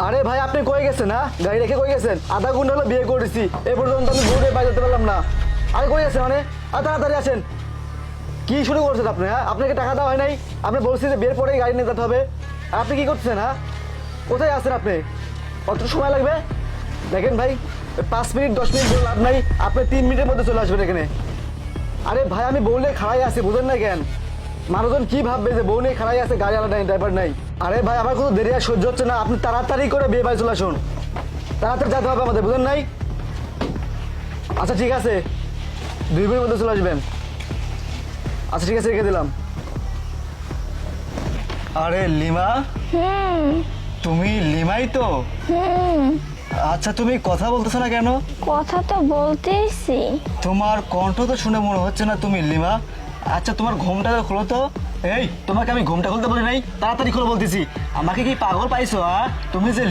আরে ভাই আপনি কই গেছেন? না গাড়ি রেখে কই গেছেন? আধা ঘন্টা হলো বিয়ে করেছি, এ পর্যন্ত আমি বউরে পাই যেতে পারলাম না। আরে কই গেছেন মানে? আর তাড়াতাড়ি আসেন। কি শুরু করছেন আপনি? হ্যাঁ, আপনাকে টাকা দেওয়া হয় নাই? আপনি বলছেন যে বিয়ের পরেই গাড়ি নিয়ে যেতে হবে। আর আপনি কি করছেন? হ্যাঁ, কোথায় আছেন আপনি? কত সময় লাগবে? দেখেন ভাই, 5 মিনিট 10 মিনিট বলে লাভ নাই, আপনি 3 মিনিটের মধ্যে চলে আসবেন এখানে। আরে ভাই আমি বউ নিয়ে খাড়াই আছি, বুঝেন না কেন? মানুষজন কি ভাববে যে বউ নিয়ে খাড়াই আছে, গাড়িওয়ালা নাই, ড্রাইভার নাই। আরে ভাই আমার কোনো দেরি আর সহ্য হচ্ছে না, আপনি তাড়াতাড়ি করে বিয়ে বাড়ি চলে আসুন। তাড়াতাড়ি যেতে হবে আমাদের, বুঝেন নাই? আচ্ছা ঠিক আছে, 2 মিনিটের মধ্যে চলে আসবেন। আচ্ছা ঠিক আছে, রেখে দিলাম। আরে লিমা, তুমি লিমাই তো? আচ্ছা তুমি কথা বলতেছো না কেন? কথা তো বলতেইছি। তোমার কণ্ঠ তো শুনে মনে হচ্ছে না তুমি লিমা। আচ্ছা তোমার ঘুমটা খোলো তো। এই তোমাকে আমি ঘুমটা খুলতে বলি নাই? তাড়াতাড়ি খুলে বলতেছি। আমাকে কি পাগল পাইছো? তুমি যে